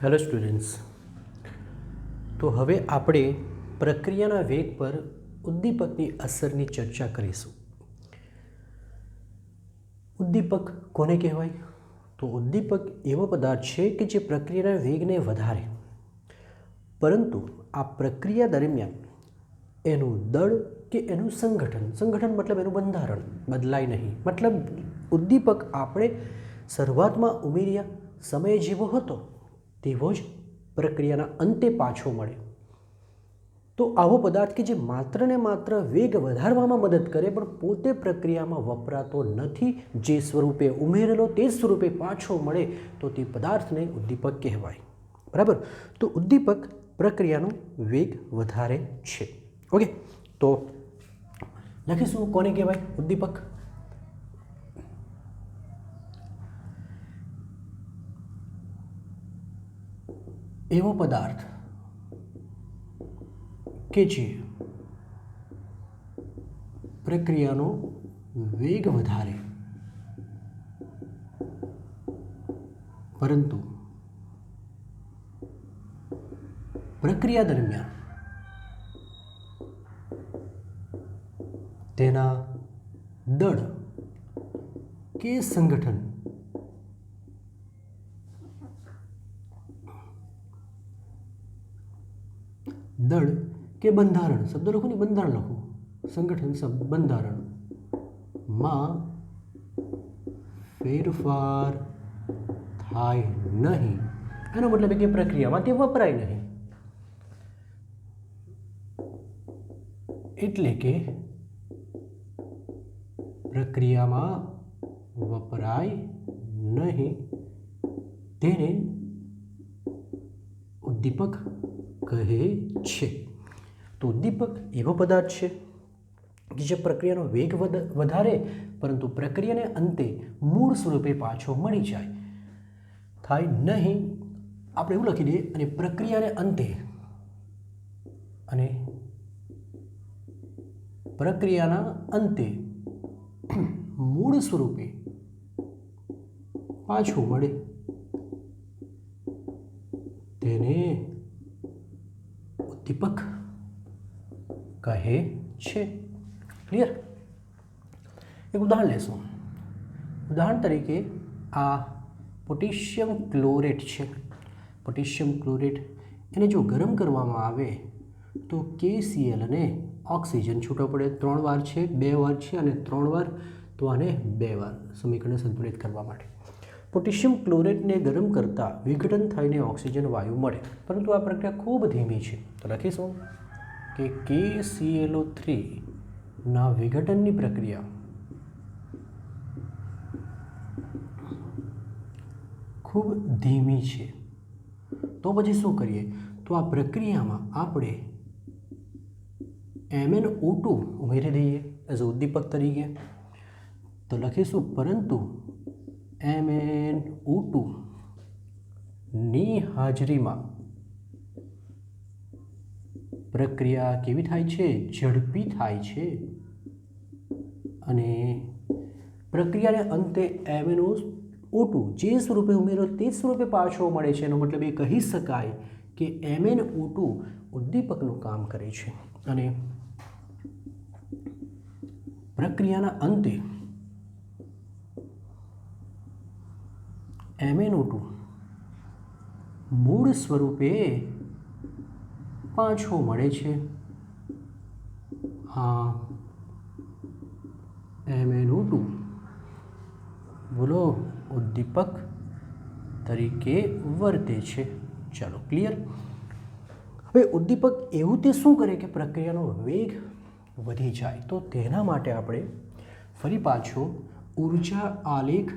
Hello students, તો હવે આપણે પ્રક્રિયાના વેગ પર ઉદ્દીપકની અસરની ચર્ચા કરીશું. ઉદ્દીપક કોને કહેવાય? તો ઉદ્દીપક એવો પદાર્થ છે કે જે પ્રક્રિયાના વેગને વધારે, પરંતુ આ પ્રક્રિયા દરમિયાન એનું દળ કે એનું સંગઠન મતલબ એનું બંધારણ બદલાય નહીં. મતલબ ઉદ્દીપક આપણે શરૂઆતમાં ઉમેર્યા સમય જેવો હતો તેવો જ પ્રક્રિયાના અંતે પાછો મળે. તો આવો પદાર્થ કે જે માત્ર ને માત્ર વેગ વધારવામાં મદદ કરે પણ પોતે પ્રક્રિયામાં વપરાતો નથી, જે સ્વરૂપે ઉમેરેલો તે સ્વરૂપે પાછો મળે, તો તે પદાર્થને ઉદ્દીપક કહેવાય. બરાબર? તો ઉદ્દીપક પ્રક્રિયાનો વેગ વધારે છે. ઓકે, તો લખીશું કોને કહેવાય ઉદ્દીપક. એવો પદાર્થ કે જે પ્રક્રિયાનો વેગ વધારે પરંતુ પ્રક્રિયા દરમિયાન તેના દળ કે સંગઠન દળ કે બંધારણ, શબ્દ લખો ને, બંધારણ લખો, સંગઠન શબ્દ બંધારણમાં ફેરફાર થાય નહીં. એનો મતલબ કે પ્રક્રિયામાં તે વપરાય નહીં. એટલે કે પ્રક્રિયામાં વપરાય નહીં તેને ઉદ્દીપક કહે છે. તો ઉદ્દીપક એવો પદાર્થ છે કે જે પ્રક્રિયાનો વેગ વધારે પરંતુ પ્રક્રિયાને અંતે મૂળ સ્વરૂપે પાછો મળી જાય થાય નહીં. આપણે એવું લખી દઈએ અને પ્રક્રિયાને અંતે અને પ્રક્રિયાના અંતે મૂળ સ્વરૂપે પાછું મળે તેને ઉદ્દીપક કહે છે. ક્લિયર? એક ઉદાહરણ લેશું. ઉદાહરણ તરીકે આ પોટેશિયમ ક્લોરેટ છે. પોટેશિયમ ક્લોરેટ એને જો ગરમ કરવામાં આવે તો KCl અને ઓક્સિજન છૂટો પડે. 3 વાર છે, 2 વાર છે અને 3 વાર, તો આને 2 વાર સમીકરણને સંતુલિત કરવા માટે પોટેશિયમ ક્લોરેટને ગરમ કરતાં વિઘટન થઈને ઓક્સિજન વાયુ મળે, પરંતુ આ પ્રક્રિયા ખૂબ ધીમી છે. તો લખીશું કે KClO3 ના વિઘટનની પ્રક્રિયા ખૂબ ધીમી છે. તો પછી શું કરીએ? તો આ પ્રક્રિયામાં આપણે MnO2 ઉમેરી દઈએ એઝ ઉદ્દીપક તરીકે. તો લખીશું પરંતુ MnO2 ની હાજરીમાં પ્રક્રિયા કેવી થાય છે? ઝડપી થાય છે અને પ્રક્રિયાને અંતે MnO2 જે સ્વરૂપે ઉમેરો તે સ્વરૂપે પાછો મળે છે. એનો મતલબ એ કહી શકાય કે MnO2 ઉદ્દીપકનું કામ કરે છે અને પ્રક્રિયાના અંતે MnO2 મૂળ સ્વરૂપે પાછો મળે છે. આ MnO2 બોલો ઉદ્દીપક તરીકે વર્તે છે. ચાલો, ક્લિયર? હવે ઉદ્દીપક એવું તે શું કરે કે પ્રક્રિયાનો વેગ વધી જાય? તો તેના માટે આપણે ફરી પાછો ઊર્જા આલેખ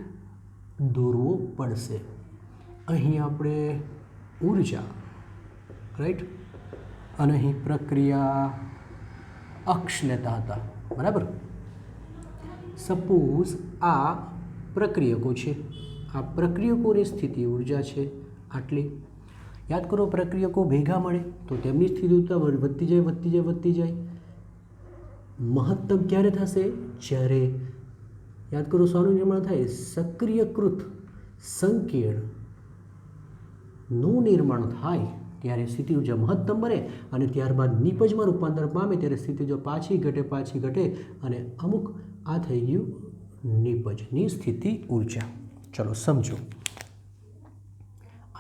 દોરવો પડશે. અહીં આપણે ઊર્જા, રાઈટ, અને અહીં પ્રક્રિયા અક્ષ લેતા હતા. બરાબર? સપોઝ આ પ્રક્રિયકો છે. આ પ્રક્રિયકોની સ્થિતિ ઊર્જા છે આટલી. યાદ કરો, પ્રક્રિયકો ભેગા મળે તો તેમની સ્થિતિ ઊર્જા વધતી જાય. મહત્તમ ક્યારે થશે? જ્યારે યાદ કરો શાનું નિર્માણ થાય? સક્રિયકૃત સંકીર્ણ નું નિર્માણ થાય ત્યારે સ્થિતિ ઉર્જા મહત્તમ બને અને ત્યારબાદ નિપજમાં રૂપાંતર પામે ત્યારે સ્થિતિ ઉર્જા પાછી ઘટે અને અમુક આ થઈ ગયું નિપજની સ્થિતિ ઉર્જા. ચલો સમજો,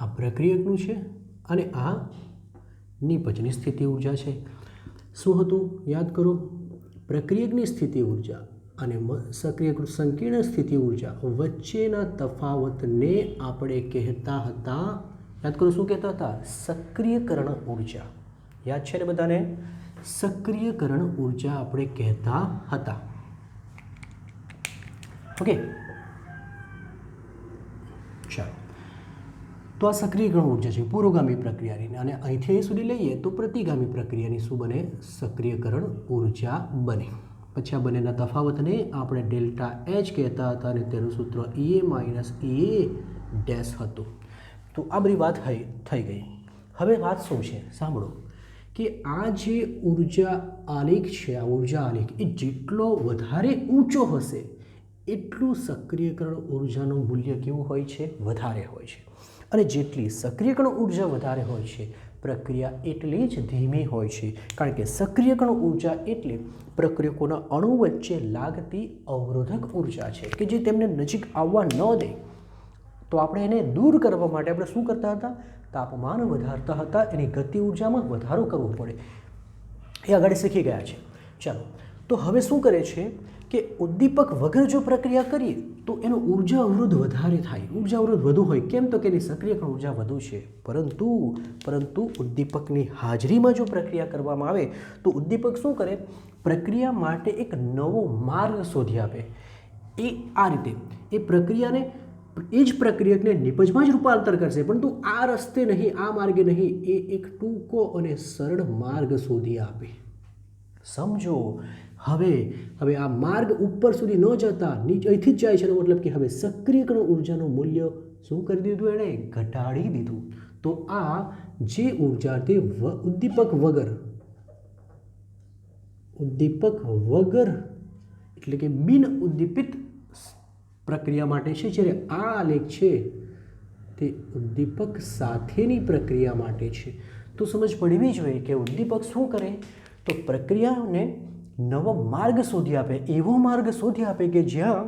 આ પ્રક્રિયકનું છે અને આ નિપજની સ્થિતિ ઉર્જા છે. શું હતું યાદ કરો, પ્રક્રિયકની સ્થિતિ ઉર્જા અને સક્રિયકૃત સંકીર્ણ સ્થિતિ ઉર્જા વચ્ચેના તફાવતને આપણે કહેતા હતા, યાદ કરો શું કહેતા હતા, સક્રિયકરણ ઉર્જા. યાદ છે ને બધાને? સક્રિયકરણ ઉર્જા આપણે કહેતા હતા. ઓકે, ચાલો, તો આ સક્રિયકરણ ઉર્જા છે પૂર્વગામી પ્રક્રિયાની, અને અહીંથી સુધી લઈએ તો પ્રતિગામી પ્રક્રિયાની શું બને, સક્રિયકરણ ઉર્જા બને. પછી આ બંનેના તફાવતને આપણે ડેલ્ટા એચ કહેતા હતા અને તેનું સૂત્ર EA માઇનસ EA ડેશ હતું. તો આ બધી વાત થઈ ગઈ. હવે વાત શું છે સાંભળો, કે આ જે ઉર્જા આલેખ છે, આ ઉર્જા આલેખ એ જેટલો વધારે ઊંચો હશે એટલું સક્રિયકરણ ઉર્જાનું મૂલ્ય કેવું હોય છે, વધારે હોય છે. અને જેટલી સક્રિયકરણ ઉર્જા વધારે હોય છે પ્રક્રિયા એટલી જ ધીમી હોય છે, કારણ કે સક્રિયકરણ ઉર્જા એટલે પ્રક્રિયકોના અણુ વચ્ચે લાગતી અવરોધક ઉર્જા છે કે જે તેમને નજીક આવવા ન દે. તો આપણે એને દૂર કરવા માટે આપણે શું કરતા હતા, તાપમાન વધારતા હતા, એની ગતિ ઉર્જામાં વધારો કરવો પડે. એ આગળ શીખી ગયા છે. ચાલો, તો હવે શું કરે છે કે ઉદ્દીપક વગર જો પ્રક્રિયા કરીએ તો એનો ઉર્જા અવરોધ વધારે થાય, ઉર્જા અવરોધ વધુ હોય. કેમ? તો કે એની સક્રિયકરણ ઉર્જા વધુ છે. પરંતુ ઉદ્દીપકની હાજરીમાં જો પ્રક્રિયા કરવામાં આવે તો ઉદ્દીપક શું કરે, પ્રક્રિયા માટે એક નવો માર્ગ શોધી આપે. એ આ રીતે એ પ્રક્રિયાને, એ જ પ્રક્રિયકને નિપજમાં જ રૂપાંતર કરશે, પરંતુ આ રસ્તે નહીં, આ માર્ગે નહીં, એ એક ટૂંકો અને સરળ માર્ગ શોધી આપે. સમજો, હવે આ માર્ગ ઉપર સુધી ન જતા અહીંથી જ જાય છે, એનો મતલબ કે હવે સક્રિયકરણ ઉર્જાનું મૂલ્ય શું કરી દીધું, એણે ઘટાડી દીધું. તો આ જે ઉર્જા તે ઉદ્દીપક વગર એટલે કે બિન ઉદ્દીપિત પ્રક્રિયા માટે છે, જ્યારે આ આલેખ છે તે ઉદ્દીપક સાથેની પ્રક્રિયા માટે છે. તો સમજ પડવી જોઈએ કે ઉદ્દીપક શું કરે, તો પ્રક્રિયાને નવો માર્ગ શોધી આપે, એવો માર્ગ શોધી આપે કે જ્યાં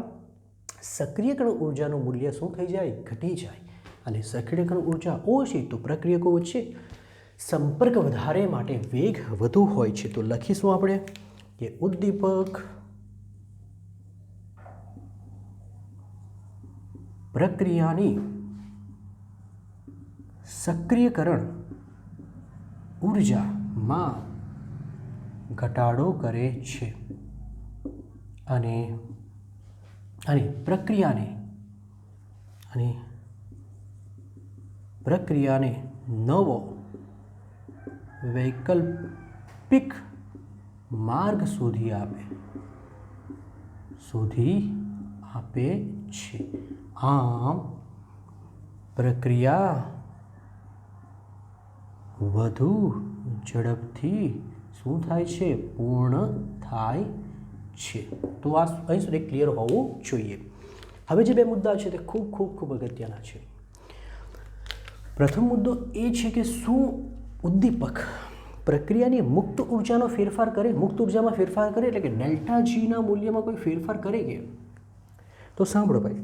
સક્રિયકરણ ઉર્જાનું મૂલ્ય શું થઈ જાય, ઘટી જાય. અને સક્રિયકરણ ઉર્જા ઓછી તો પ્રક્રિયકો વચ્ચે સંપર્ક વધારે માટે વેગ વધુ હોય છે. તો લખીશું આપણે કે ઉદ્દીપક પ્રક્રિયાની સક્રિયકરણ ઉર્જામાં ઘટાડો કરે છે અને પ્રક્રિયાને નવો વૈકલ્પિક માર્ગ શોધી આપે છે. આમ પ્રક્રિયા વધુ ઝડપથી શું થાય છે, પૂર્ણ થાય છે. તો આ અહીં સુધી ક્લિયર હોવું જોઈએ. હવે જે બે મુદ્દા છે તે ખૂબ અગત્યના છે. પ્રથમ મુદ્દો એ છે કે શું ઉદ્દીપક પ્રક્રિયાની મુક્ત ઉર્જાનો ફેરફાર કરે, મુક્ત ઉર્જામાં ફેરફાર કરે, એટલે કે ડેલ્ટા જીના મૂલ્યમાં કોઈ ફેરફાર કરે કે? તો સાંભળો ભાઈ,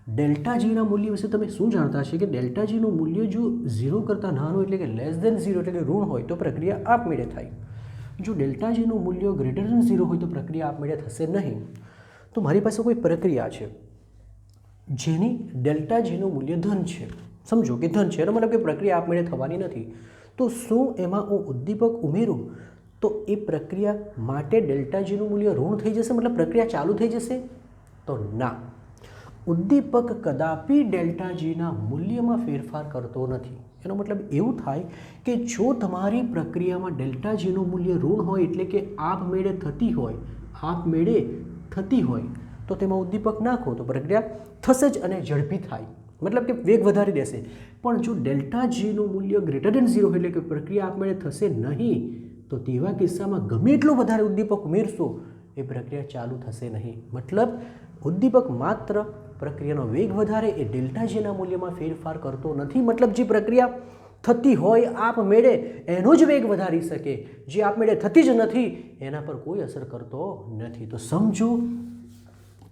ડેલ્ટા જીના મૂલ્ય વિશે તમે શું જાણતા હશે કે ડેલ્ટા જીનું મૂલ્ય જો 0 કરતાં નાનું એટલે કે લેસ ધેન 0 એટલે કે ઋણ હોય તો પ્રક્રિયા આપમેળે થાય. જો ડેલ્ટા જીનું મૂલ્ય ગ્રેટર ધેન 0 હોય તો પ્રક્રિયા આપમેળે થશે નહીં. તો મારી પાસે કોઈ પ્રક્રિયા છે જેની ડેલ્ટા જીનું મૂલ્ય ધન છે, સમજો કે ધન છે, એનો મતલબ કે પ્રક્રિયા આપમેળે થવાની નથી. તો શું એમાં હું ઉદ્દીપક ઉમેરું તો એ પ્રક્રિયા માટે ડેલ્ટા જીનું મૂલ્ય ઋણ થઈ જશે, મતલબ પ્રક્રિયા ચાલુ થઈ જશે? તો ના, ઉદ્દીપક કદાપી ડેલ્ટા જીના મૂલ્યમાં ફેરફાર કરતો નથી. એનો મતલબ એવું થાય કે જો તમારી પ્રક્રિયામાં ડેલ્ટા જીનું મૂલ્ય ઋણ હોય એટલે કે આપમેળે થતી હોય તો તેમાં ઉદ્દીપક નાખો તો પ્રક્રિયા થશે જ અને ઝડપી થાય, મતલબ કે વેગ વધારી દેશે. પણ જો ડેલ્ટા જીનું મૂલ્ય ગ્રેટર ધેન 0 એટલે કે પ્રક્રિયા આપમેળે થશે નહીં, તો તેવા કિસ્સામાં ગમે એટલો વધારે ઉદ્દીપક ઉમેરશો એ પ્રક્રિયા ચાલુ થશે નહીં. મતલબ ઉદ્દીપક માત્ર પ્રક્રિયાનો વેગ વધારે એ ડેલ્ટા જીના મૂલ્યમાં ફેરફાર કરતો નથી. મતલબ જે પ્રક્રિયા થતી હોય આપમેળે એનો જ વેગ વધારી શકે, જે આપમેળે થતી જ નથી એના પર કોઈ અસર કરતો નથી. તો સમજો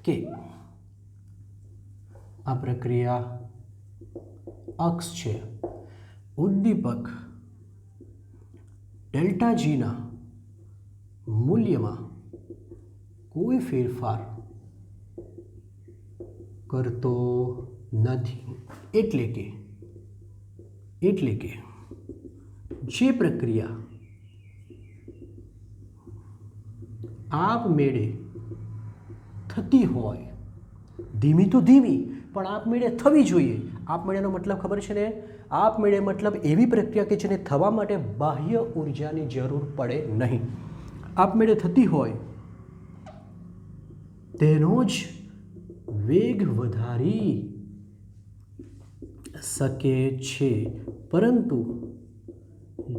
કે આ પ્રક્રિયા અક્ષ છે, ઉદ્દીપક ડેલ્ટા જીના મૂલ્યમાં કોઈ ફેરફાર કરતો નથી. એટલે કે જે પ્રક્રિયા આપમેળે થતી હોય, ધીમી તો ધીમી પણ આપમેળે થવી જોઈએ. આપમેળેનો મતલબ ખબર છે ને? આપમેળે મતલબ એવી પ્રક્રિયા કે જેને થવા માટે બાહ્ય ઉર્જાની જરૂર પડે નહીં. આપમેળે થતી હોય તેનો જ વેગ વધારી શકે છે. પરંતુ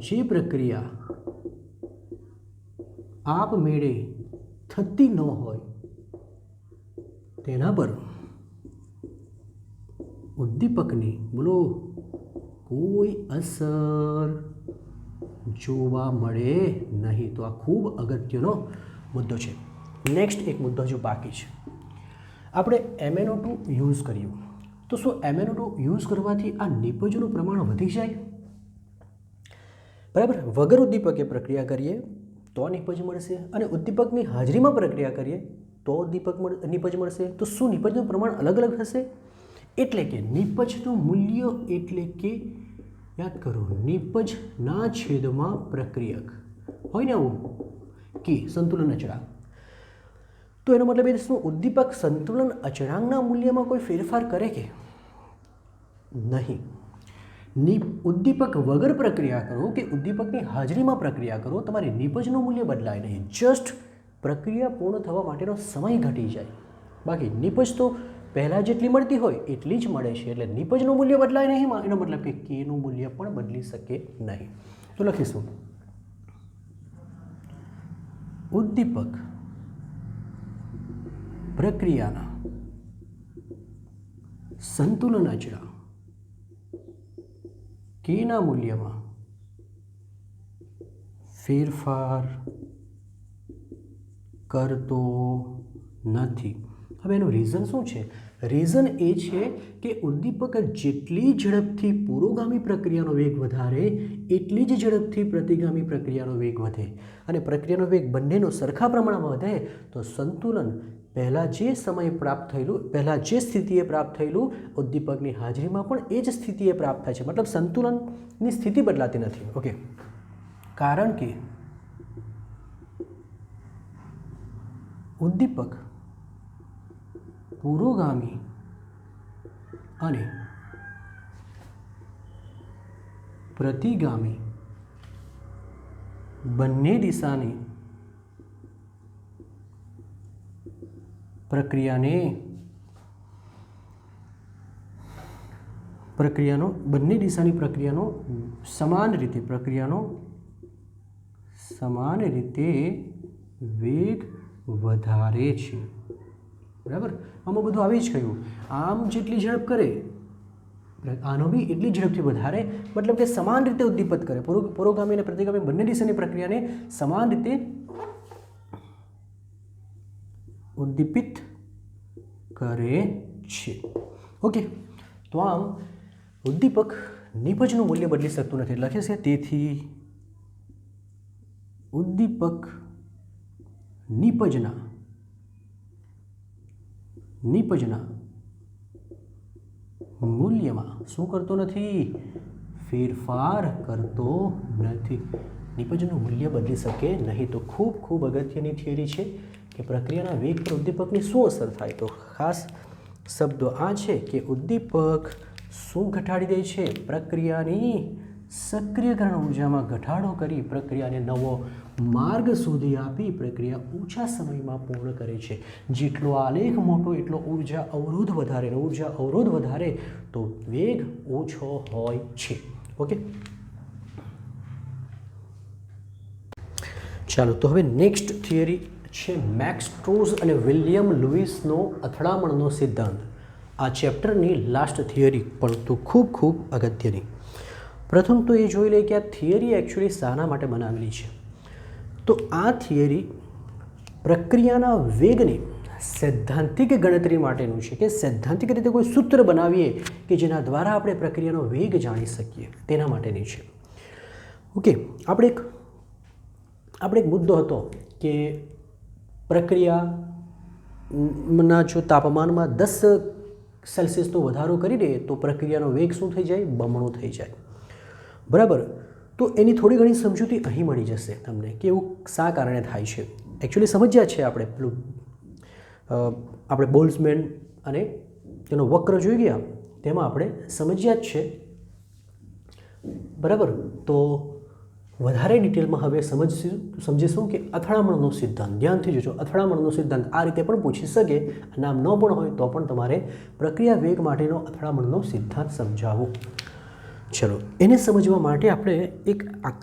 જે પ્રક્રિયા આપમેળે થતી ન હોય તેના પર ઉદ્દીપકની બોલો કોઈ અસર જોવા મળે નહીં. તો આ ખૂબ અગત્યનો મુદ્દો છે. નેક્સ્ટ એક મુદ્દો હજુ બાકી છે. આપણે MnO2 યુઝ કર્યું તો શું MnO2 યુઝ કરવાથી આ નિપજનું પ્રમાણ વધી જાય? બરાબર. વગર ઉદ્દીપકે પ્રક્રિયા કરીએ તો નિપજ મળશે, અને ઉદ્દીપકની હાજરીમાં પ્રક્રિયા કરીએ તો નિપજ મળશે. તો શું નિપજનું પ્રમાણ અલગ અલગ હશે? એટલે કે નિપજનું મૂલ્ય એટલે કે યાદ કરો, નિપજના છેદમાં પ્રક્રિયક હોય ને આવું કે સંતુલન અચળાંક. તો એનો મતલબ એ શું ઉદ્દીપક સંતુલન અચળાંકના મૂલ્યમાં કોઈ ફેરફાર કરે કે નહીં? ઉદ્દીપક વગર પ્રક્રિયા કરો કે ઉદ્દીપકની હાજરીમાં પ્રક્રિયા કરો, તમારી નિપજનું મૂલ્ય બદલાય નહીં. જસ્ટ પ્રક્રિયા પૂર્ણ થવા માટેનો સમય ઘટી જાય. બાકી નિપજ તો પહેલાં જેટલી મળતી હોય એટલી જ મળે છે. એટલે નિપજનું મૂલ્ય બદલાય નહીં, એનો મતલબ કે કેનું મૂલ્ય પણ બદલી શકે નહીં. તો લખીશું ઉદ્દીપક પ્રક્રિયાના સંતુલન અચળાંક કેના મૂલ્યમાં ફેરફાર કરતો નથી. હવે એનું રીઝન શું છે? રીઝન એ છે કે ઉદ્દીપક જેટલી ઝડપથી પુરોગામી પ્રક્રિયાનો વેગ વધારે એટલી જ ઝડપથી પ્રતિગામી પ્રક્રિયાનો વેગ વધે. અને પ્રક્રિયાનો વેગ બંનેનો સરખા પ્રમાણમાં વધે તો સંતુલન પહેલાં જે સમયે પ્રાપ્ત થયેલું, પહેલાં જે સ્થિતિએ પ્રાપ્ત થયેલું ઉદ્દીપકની હાજરીમાં પણ એ જ સ્થિતિએ પ્રાપ્ત થાય છે. મતલબ સંતુલનની સ્થિતિ બદલાતી નથી. ઓકે. કારણ કે ઉદ્દીપક પુરોગામી અને પ્રતિગામી બંને દિશાની પ્રક્રિયાનો સમાન રીતે વેગ વધારે છે. બરાબર. આમાં બધું આવી જ કહ્યું. આમ જેટલી ઝડપ કરે આનો બી એટલી ઝડપથી વધારે, મતલબ કે સમાન રીતે ઉદ્દીપક કરે. પુરોગામી અને પ્રતિગામી બંને દિશાની પ્રક્રિયાને સમાન રીતે ઉદ્દીપિત કરે છે. ઓકે. તો આમ ઉદ્દીપક નિપજનું મૂલ્ય બદલી શકતું નથી. લખે છે તેથી ઉદ્દીપક નિપજના મૂલ્યમાં શું કરતો નથી? ફેરફાર કરતો નથી. નિપજનું મૂલ્ય બદલી શકે નહીં. તો ખૂબ અગત્યની થિયરી છે કે પ્રક્રિયાના વેગ પર ઉદ્દીપકની શું અસર થાય. તો ખાસ શબ્દો આ છે કે ઉદ્દીપક શું ઘટાડી દે છે? પ્રક્રિયાની સક્રિયકરણ ઉર્જામાં ઘટાડો કરી પ્રક્રિયાને નવો માર્ગ શોધી આપી પ્રક્રિયા ઓછા સમયમાં પૂર્ણ કરે છે. જેટલો આલેખ મોટો એટલો ઉર્જા અવરોધ વધારે તો વેગ ઓછો હોય છે. ઓકે. ચાલો તો હવે નેક્સ્ટ થિયરી છે મેક્સ સ્ટ્રોઝ અને વિલિયમ લુઇસનો અથડામણનો સિદ્ધાંત. આ ચેપ્ટરની લાસ્ટ થિયરી પણ તો ખૂબ ખૂબ અગત્યની. પ્રથમ તો એ જોઈ લે કે આ થિયરી એકચ્યુઅલી શાના માટે બનાવેલી છે. તો આ થિયરી પ્રક્રિયાના વેગની સૈદ્ધાંતિક ગણતરી માટેનું છે, કે સૈદ્ધાંતિક રીતે કોઈ સૂત્ર બનાવીએ કે જેના દ્વારા આપણે પ્રક્રિયાનો વેગ જાણી શકીએ તેના માટેની છે. ઓકે, આપણે એક મુદ્દો હતો કે પ્રક્રિયાના જો તાપમાનમાં 10 સેલ્સિયસનો વધારો કરી દઈએ તો પ્રક્રિયાનો વેગ શું થઈ જાય? બમણો થઈ જાય. બરાબર. તો એની થોડી ઘણી સમજૂતી અહીં મળી જશે તમને કે એવું શા કારણે થાય છે. એકચ્યુઅલી સમજ્યા છે આપણે બોલ્ટ્ઝમેન અને તેનો વક્ર જોઈ ગયા, તેમાં આપણે સમજ્યા જ છે. બરાબર. તો વધારે ડિટેલમાં હવે સમજીશું કે અથડામણનો સિદ્ધાંત. ધ્યાનથી જોજો, અથડામણનો સિદ્ધાંત આ રીતે પણ પૂછી શકે. નામ ન પણ હોય તો પણ તમારે પ્રક્રિયા વેગ માટેનો અથડામણનો સિદ્ધાંત સમજાવો. ચલો, એને સમજવા માટે આપણે એક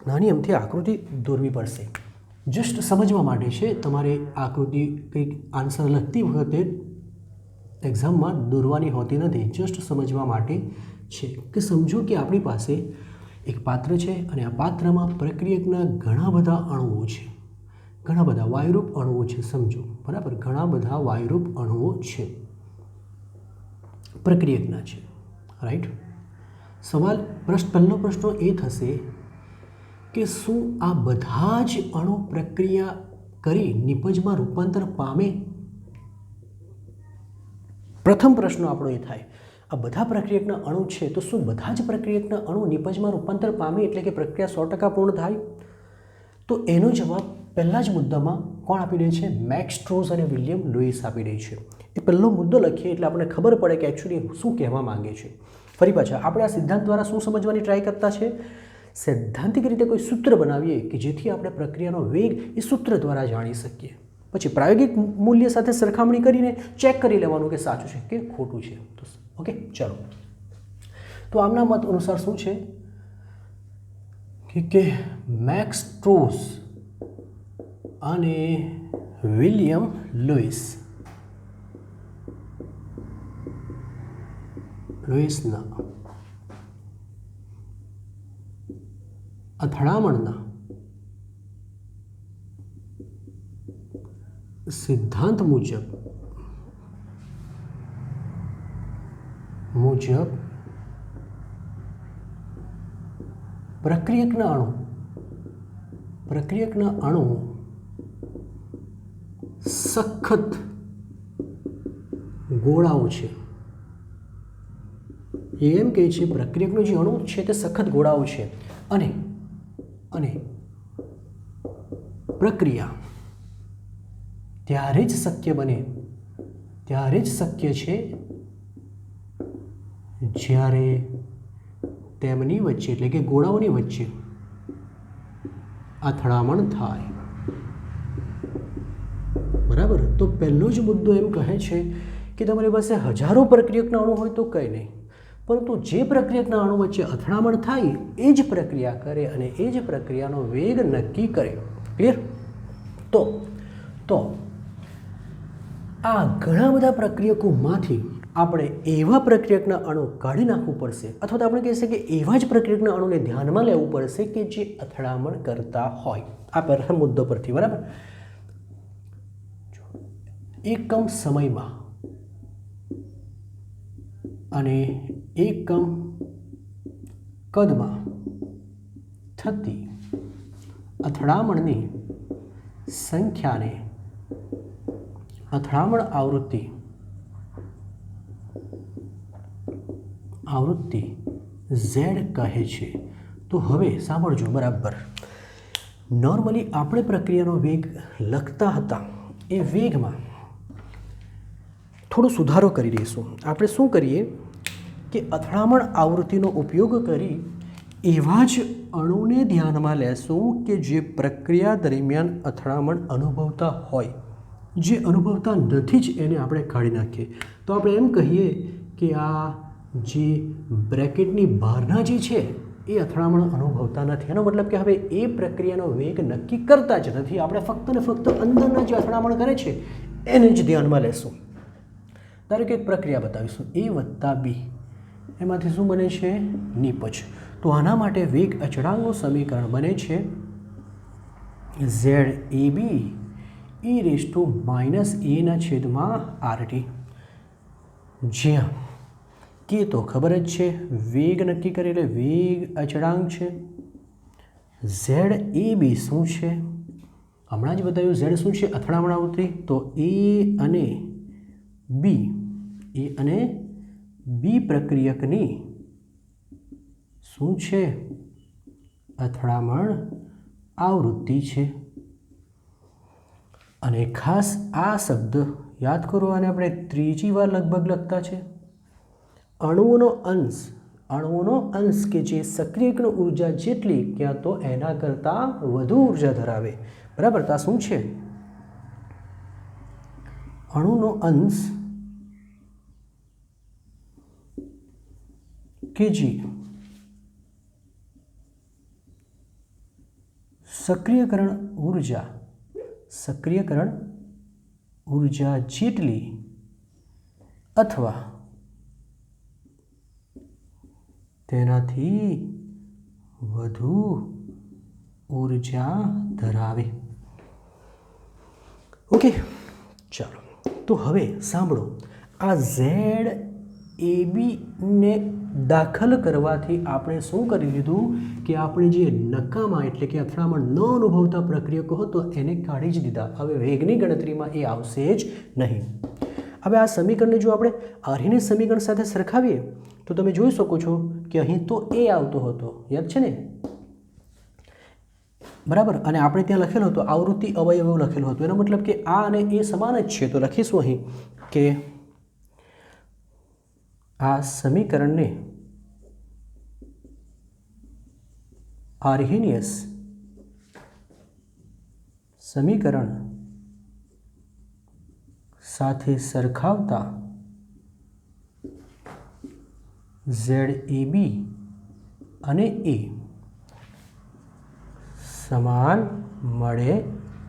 નાની અમથી આકૃતિ દોરવી પડશે. જસ્ટ સમજવા માટે છે. તમારે આકૃતિ કંઈક આન્સર લખતી વખતે એક્ઝામમાં દોરવાની હોતી નથી, જસ્ટ સમજવા માટે છે. કે સમજો કે આપણી પાસે એક પાત્ર છે અને આ પાત્રમાં પ્રક્રિયકના ઘણા બધા અણુઓ છે, ઘણા બધા વાયુરૂપ અણુઓ છે. સમજો, બરાબર, ઘણા બધા વાયુરૂપ અણુઓ છે, પ્રક્રિયકના છે. રાઈટ. પહેલો પ્રશ્ન એ થશે કે શું આ બધા જ અણુ પ્રક્રિયા કરી નિપજમાં રૂપાંતર પામે? પ્રથમ પ્રશ્ન આપણો એ થાય, આ બધા પ્રક્રિયકના અણુ છે તો શું બધા જ પ્રક્રિયકના અણુ નિપજમાં રૂપાંતર પામે, એટલે કે પ્રક્રિયા 100% પૂર્ણ થાય? તો એનો જવાબ પહેલા જ મુદ્દામાં કોણ આપી દે છે? મેક્સ સ્ટ્રોસ અને વિલિયમ લુઈસ આપી દે છે. એ પહેલો મુદ્દો લખીએ એટલે આપણને ખબર પડે કે એકચ્યુઅલી શું કહેવા માંગે છે. ફરી પાછા આપણે આ સિદ્ધાંત દ્વારા શું સમજવાની ટ્રાય કરતા છે? સૈદ્ધાંતિક રીતે કોઈ સૂત્ર બનાવીએ કે જેથી આપણે પ્રક્રિયાનો વેગ એ સૂત્ર દ્વારા જાણી શકીએ. પછી પ્રાયોગિક મૂલ્ય સાથે સરખામણી કરીને ચેક કરી લેવાનું કે સાચું છે કે ખોટું છે. ઓકે, ચલો. તો આમના મત અનુસાર શું છે કે મેક્સ સ્ટ્રોસ અને વિલિયમ લુઈસના અથડામણના સિદ્ધાંત મુજબ પ્રક્રિયકના અણુ સખત ગોળાઓ છે. એમ કહે છે પ્રક્રિયકનો જે અણુ છે તે સખત ગોળાઓ છે અને પ્રક્રિયા ત્યારે જ શક્ય છે જ્યારે તેમની વચ્ચે, એટલે કે ગોળાઓની વચ્ચે અથડામણ થાય. બરાબર. તો પહેલો જ મુદ્દો એમ કહે છે કે તમારી પાસે હજારો પ્રક્રિયકના અણુ હોય તો કંઈ નહીં, પરંતુ જે પ્રક્રિયકના અણુ વચ્ચે અથડામણ થાય એ જ પ્રક્રિયા કરે અને એ જ પ્રક્રિયાનો વેગ નક્કી કરે. ક્લિયર? તો આ ઘણા બધા પ્રક્રિયકોમાંથી આપણે એવા પ્રક્રિયકના અણુ કાઢી નાખવું પડશે, અથવા તો આપણે કહીએ કે એવા જ પ્રક્રિયકના અણુને ધ્યાનમાં લેવું પડશે કે જે અથડામણ કરતા હોય. આ પ્રથમ મુદ્દો પરથી. બરાબર. એકમ સમયમાં અને એકમ કદમાં થતી અથડામણની સંખ્યાને અથડામણ આવૃત્તિ Z કહે છે. તો હવે સાંભળજો બરાબર. નોર્મલી આપણે પ્રક્રિયાનો વેગ લખતા હતા, એ વેગમાં થોડો સુધારો કરી દઈશું. આપણે શું કરીએ કે અથડામણ આવૃત્તિનો ઉપયોગ કરી એવા જ અણુને ધ્યાનમાં લેશું કે જે પ્રક્રિયા દરમિયાન અથડામણ અનુભવતા હોય. જે અનુભવતા નથી જ એને આપણે કાઢી નાખીએ. તો આપણે એમ કહીએ કે આ જે બ્રેકેટની બહારના જે છે એ અથડામણ અનુભવતા નથી. એનો મતલબ કે હવે એ પ્રક્રિયાનો વેગ નક્કી કરતા જ નથી. આપણે ફક્ત ને ફક્ત અંદરના જે અથડામણ કરે છે એને જ ધ્યાનમાં લેશું. ધારો કે એક પ્રક્રિયા બતાવીશું A વત્તા B, એમાંથી શું બને છે? નિપજ. તો આના માટે વેગ અચળાંકનું સમીકરણ બને છે ZAB e−a/RT, જ્યાં કે તો ખબર જ છે વેગ નક્કી કરે એટલે વેગ અચળાંક છે. ZAB શું છે? હમણાં જ બતાવ્યું. Z શું છે? અથડામણ આવૃત્તિ. તો A અને B પ્રક્રિયકની શું છે? અથડામણ આવૃત્તિ છે. અને ખાસ આ શબ્દ યાદ કરો, અને આપણે ત્રીજી વાર લગભગ લખતા છે. અણુઓનો અંશ કે જે સક્રિયકણ ઉર્જા જેટલી ક્યાં તો એના કરતાં વધુ ઉર્જા ધરાવે. બરાબર. તો આ શું છે? અણુનો અંશ કે જે સક્રિયકરણ ઉર્જા જેટલી અથવા તેનાથી વધુ ઉર્જા ધરાવે. ઓકે, ચાલો. તો હવે સાંભળો, આ ZAB ને દાખલ કરવાથી આપણે શું કરી લીધું કે આપણે જે નકામા એટલે કે અથડામણ ન અનુભવતા પ્રક્રિયકો હતો એને કાઢી જ દીધા. હવે વેગની ગણતરીમાં એ આવશે જ નહીં. હવે આ સમીકરણને જો આપણે આર્હિનિસ સમીકરણ સાથે સરખાવીએ તો તમે જોઈ શકો છો કે અહીં તો એ આવતો હતો, યાદ છે ને? બરાબર. અને આપણે ત્યાં લખેલો હતો આવૃત્તિ અવયવ લખેલો હતો. એનો મતલબ કે આ અને એ સમાન જ છે. તો લખીશું અહીં કે આ સમીકરણને આર્હિનિયસ સમીકરણ સાથે સરખાવતા ZAB અને A સમાન મળે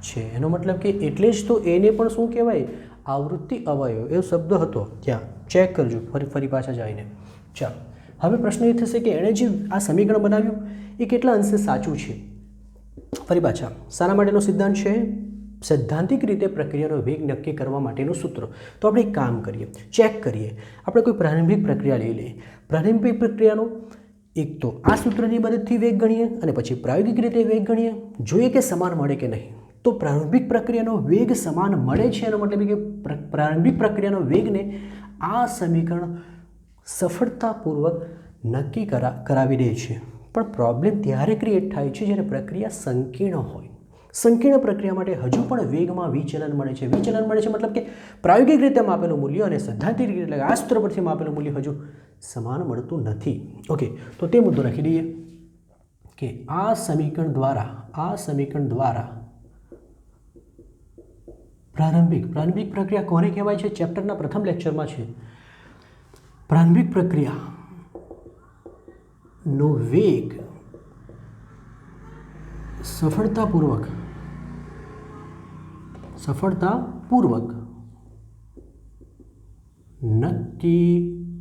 છે. એનો મતલબ કે એટલે જ તો એને પણ શું કહેવાય? આવૃત્તિ અવયવ એવો શબ્દ હતો ત્યાં. ચેક કરજો ફરી પાછા જઈને. ચાલો, હવે પ્રશ્ન એ થશે કે એણે જે આ સમીકરણ બનાવ્યું એ કેટલા અંશે સાચું છે? ફરી પાછા શાના માટેનો સિદ્ધાંત છે? સૈદ્ધાંતિક રીતે પ્રક્રિયાનો વેગ નક્કી કરવા માટેનું સૂત્ર. તો આપણે એક કામ કરીએ, ચેક કરીએ. આપણે કોઈ પ્રારંભિક પ્રક્રિયા લઈ લઈએ. પ્રારંભિક પ્રક્રિયાનો એક તો આ સૂત્રની મદદથી વેગ ગણીએ અને પછી પ્રાયોગિક રીતે વેગ ગણીએ. જોઈએ કે સમાન મળે કે નહીં. તો પ્રારંભિક પ્રક્રિયાનો વેગ સમાન મળે છે. એનો મતલબ કે પ્રારંભિક પ્રક્રિયાનો વેગને આ સમીકરણ સફળતાપૂર્વક નક્કી કરાવી દે છે. પણ પ્રોબ્લેમ ત્યારે ક્રિએટ થાય છે જ્યારે પ્રક્રિયા સંકીર્ણ હોય. સંકીર્ણ પ્રક્રિયા માટે હજુ પણ વેગમાં વિચલન મળે છે. વિચલન મળે છે મતલબ કે પ્રાયોગિક રીતે માપેલું મૂલ્ય અને સૈદ્ધાંતિક રીતે એટલે આ સૂત્ર પરથી માપેલું મૂલ્ય હજુ સમાન મળતું નથી. ઓકે, તો તે મુદ્દો લખી દઈએ કે આ સમીકરણ દ્વારા પ્રારંભિક પ્રક્રિયા કોને કહેવાય છે? ચેપ્ટરના પ્રથમ લેક્ચરમાં છે. પ્રારંભિક પ્રક્રિયાનો વેગ સફળતાપૂર્વક નક્કી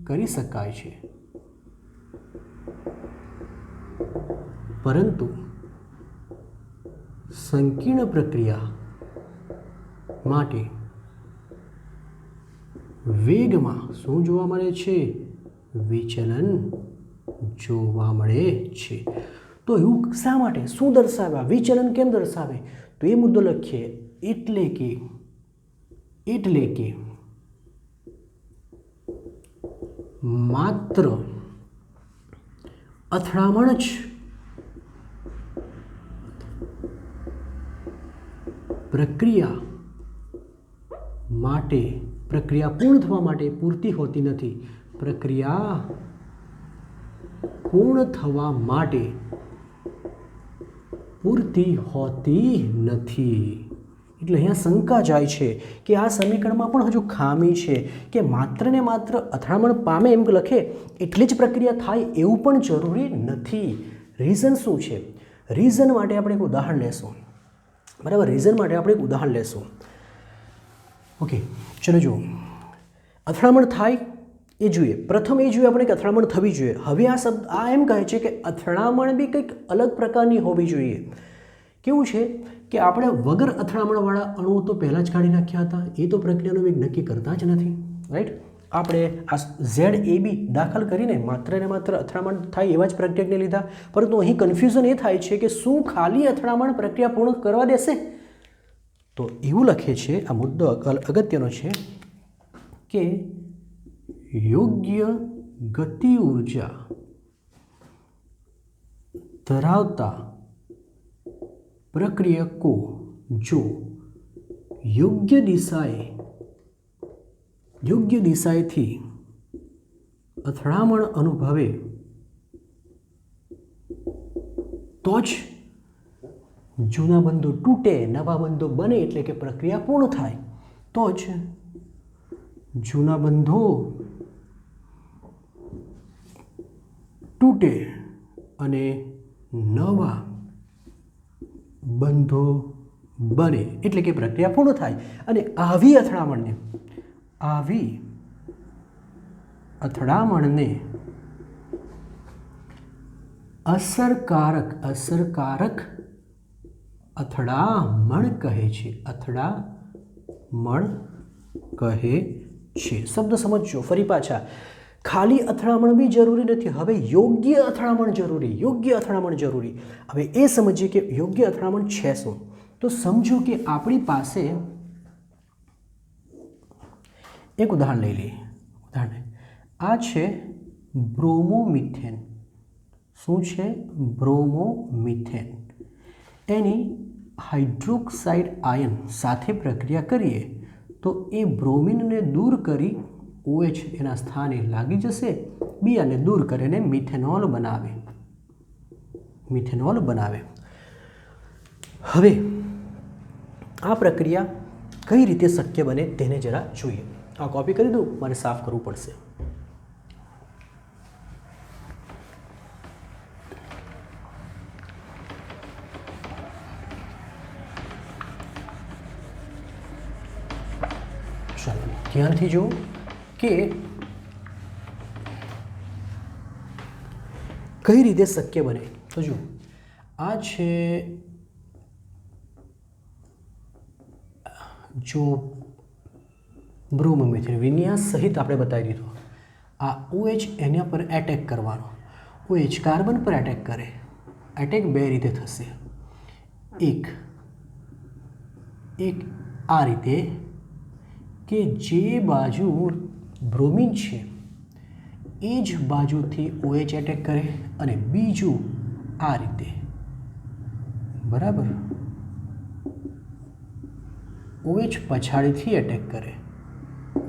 કરી શકાય છે, પરંતુ સંકીર્ણ પ્રક્રિયા માટે વેગમાં શું જોવા મળે છે? વિચલન જોવા મળે છે. તો એવું શા માટે? શું દર્શાવે? વિચલન કેમ દર્શાવે? તો એ મુદ્દો લખીએ. એટલે કે માત્ર અથડામણ જ પ્રક્રિયા પૂર્ણ થવા માટે પૂરતી હોતી નથી. પ્રક્રિયા પૂર્ણ થવા માટે પૂરતી હોતી નથી. એટલે અહીંયા શંકા જાય છે કે આ સમીકરણમાં પણ હજુ ખામી છે કે માત્ર ને માત્ર અથડામણ પામે એમ લખે એટલી જ પ્રક્રિયા થાય એવું પણ જરૂરી નથી. રીઝન શું છે? રીઝન માટે આપણે એક ઉદાહરણ લેશું. બરાબર, રીઝન માટે આપણે એક ઉદાહરણ લેશું. ઓકે, ચલો જુઓ. અથડામણ થાય એ જોઈએ, પ્રથમ એ જોઈએ આપણે કે અથડામણ થવી જોઈએ. હવે આ શબ્દ આ એમ કહે છે કે અથડામણ બી કંઈક અલગ પ્રકારની હોવી જોઈએ. કેવું છે કે આપણે વગર અથડામણવાળા અણુઓ તો પહેલાં જ કાઢી નાખ્યા હતા, એ તો પ્રક્રિયાનું વેગ નક્કી કરતા જ નથી, રાઈટ. આપણે આ ZAB દાખલ કરીને માત્ર ને માત્ર અથડામણ થાય એવા જ પ્રક્રિયકને લીધા, પરંતુ અહીં કન્ફ્યુઝન એ થાય છે કે શું ખાલી અથડામણ પ્રક્રિયા પૂર્ણ કરવા દેશે? તો એવું લખે છે, આ મુદ્દો અગત્યનો છે કે યોગ્ય ગતિ ઉર્જા ધરાવતા પ્રક્રિયકો જો યોગ્ય દિશાએથી અથડામણ અનુભવે તો જ જૂના બંધો તૂટે, નવા બંધો બને, એટલે કે પ્રક્રિયા પૂર્ણ થાય. તો જ જૂના બંધો તૂટે અને નવા બંધો બને, એટલે કે પ્રક્રિયા પૂર્ણ થાય. અને આવી અથડામણને અસરકારક અથડામણ કહે છે. શબ્દ સમજજો ફરી પાછા. ખાલી અથડામણ બી જરૂરી નથી, હવે યોગ્ય અથડામણ જરૂરી. હવે એ સમજીએ કે યોગ્ય અથડામણ છે શું. તો સમજો કે આપણી પાસે એક ઉદાહરણ લઈ લઈએ. આ છે બ્રોમોમિથેન. શું છે? બ્રોમોમિથેન. એની હાઇડ્રોક્સાઇડ આયન સાથે પ્રક્રિયા કરીએ તો એ બ્રોમિનને દૂર કરી OH એના સ્થાને લાગી જશે, બીજાને દૂર કરીને મિથેનોલ બનાવે. હવે આ પ્રક્રિયા કઈ રીતે શક્ય બને તેને જરા જોઈએ. આ કોપી કરી દઉં, મારે સાફ કરવું પડશે. ચાલો ધ્યાનથી જુઓ કે કઈ રીતે શક્ય બને. તો જુઓ, આ છે જો બ્રોમોમિથેન વિન્યાસ સહિત આપણે બતાવી દીધો. આ OH એના પર એટેક કરવાનો. OH કાર્બન પર એટેક કરે. એટેક બે રીતે થશે. એક આ રીતે કે જે બાજુ બ્રોમિન છે એ જ બાજુથી OH એટેક કરે, અને બીજું આ રીતે, બરાબર, OH પછાડીથી એટેક કરે,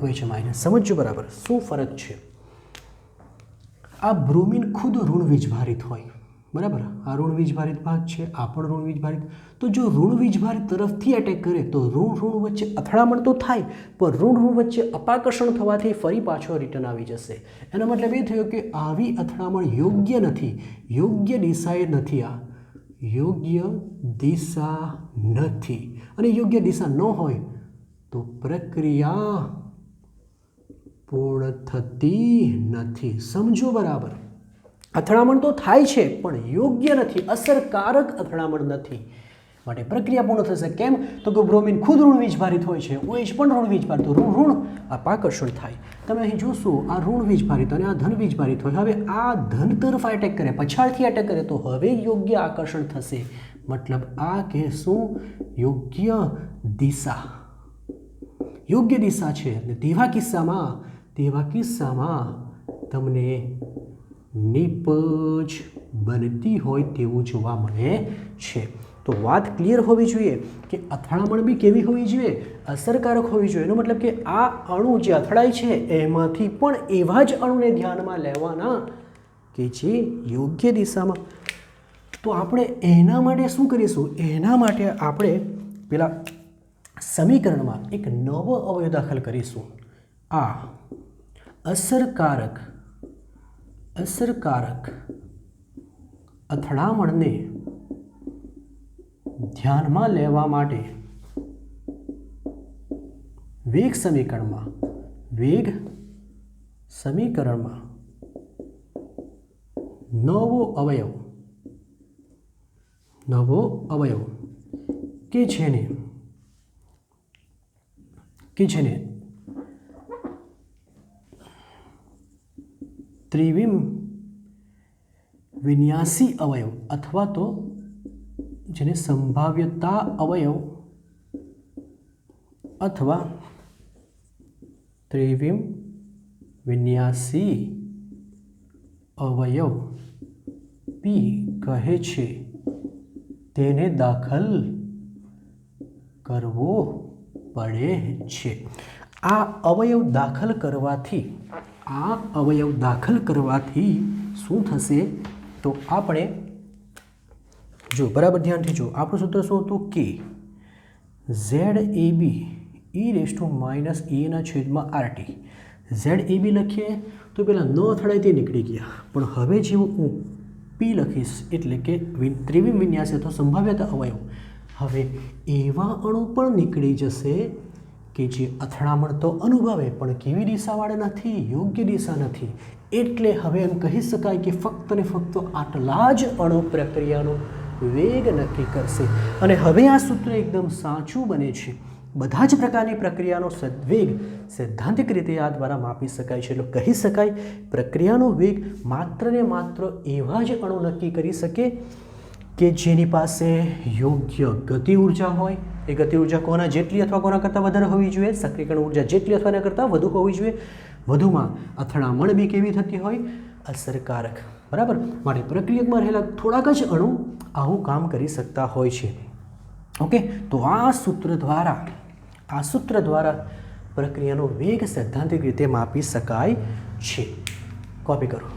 OH માઇનસ. સમજો બરાબર શું ફરક છે. આ બ્રોમિન ખુદ ઋણ વીજભારિત હોય, બરાબર. આ ઋણ વીજભારિત ભાગ છે, આ પણ ઋણ વીજભારિત. તો જો ઋણ વીજભારિત તરફથી એટેક કરે તો ઋણ વચ્ચે અથડામણ તો થાય, પણ ઋણ વચ્ચે અપાકર્ષણ થવાથી ફરી પાછો રિટર્ન આવી જશે. એનો મતલબ એ થયો કે આવી અથડામણ યોગ્ય નથી, યોગ્ય દિશાએ નથી. આ યોગ્ય દિશા નથી, અને યોગ્ય દિશા ન હોય તો પ્રક્રિયા પૂર્ણ થતી નથી. સમજો બરાબર. અથડામણ તો થાય છે પણ યોગ્ય નથી, અસરકારક અથડામણ નથી, માટે પ્રક્રિયા પૂર્ણ થશે. કેમ? તો કે બ્રોમિન ખુદ ઋણ વીજભારિત હોય છે, OH પણ ઋણ વીજભારિત, ઋણ અપાકર્ષણ થાય. તમે અહીં જોશો આ ઋણ વીજભારિત અને આ ધન વીજભારિત હોય. હવે આ ધન તરફ એટેક કરે, પછાડથી એટેક કરે તો હવે યોગ્ય આકર્ષણ થશે. મતલબ આ કહેશું યોગ્ય દિશા છે. અને તેવા કિસ્સામાં તમને નિપજ બનતી હોય તેવું જોવા મળે છે. તો વાત ક્લિયર હોવી જોઈએ કે અથડામણ બી કેવી હોવી જોઈએ? અસરકારક હોવી જોઈએ. એનો મતલબ કે આ અણુ જે અથડાય છે એમાંથી પણ એવા જ અણુને ધ્યાનમાં લેવાના કે જે યોગ્ય દિશામાં. તો આપણે એના માટે શું કરીશું? એના માટે આપણે પેલા સમીકરણમાં એક નવો અવયવ દાખલ કરીશું. આ અસરકારક અથડામણને ધ્યાનમાં લેવા માટે વેગ સમીકરણમાં વેગ સમીકરણમાં નવો અવયવ કે જેને ત્રિવિમ વિન્યાસી અવયવ અથવા તો જેને સંભાવ્યતા અવયવ અથવા ત્રિવિમ વિન્યાસી અવયવ પી કહે છે તેને દાખલ કરવો પડે છે. આ અવયવ દાખલ કરવાથી શું થશે તો આપણે જો બરાબર ધ્યાનથી જો આપણું સૂત્ર શું હતું કે ZAB e−e/RT. ZAB લખીએ તો પેલા ન અથડાય તે નીકળી ગયા, પણ હવે જેવું હું P લખીશ એટલે કે ત્રિવિમ વિન્યાસી અથવા સંભાવ્યતા અવયવ, હવે એવા અણુ પણ નીકળી જશે કે જે અથડામણ તો અનુભવે પણ કેવી દિશાવાળા નથી, યોગ્ય દિશા નથી. એટલે હવે એમ કહી શકાય કે ફક્ત ને ફક્ત આટલા જ અણુ પ્રક્રિયાનો વેગ નક્કી કરશે. અને હવે આ સૂત્ર એકદમ સાચું બને છે. બધા જ પ્રકારની પ્રક્રિયાનો વેગ સૈદ્ધાંતિક રીતે આ દ્વારા માપી શકાય છે. એટલે કહી શકાય પ્રક્રિયાનો વેગ માત્ર ને માત્ર એવા જ અણુ નક્કી કરી શકે કે જેની પાસે યોગ્ય ગતિ ઉર્જા હોય. એ ગતિ ઉર્જા કોના જેટલી અથવા કોના કરતાં વધારે હોવી જોઈએ? સક્રિયકરણ ઉર્જા જેટલી અથવા એના કરતાં વધુ હોવી જોઈએ. વધુમાં અથડામણ બી કેવી થતી હોય? અસરકારક. બરાબર. માટે પ્રક્રિયકમાં રહેલા થોડાક જ અણુ આવું કામ કરી શકતા હોય છે. ઓકે, તો આ સૂત્ર દ્વારા પ્રક્રિયાનો વેગ સૈદ્ધાંતિક રીતે માપી શકાય છે. કોપી કરો.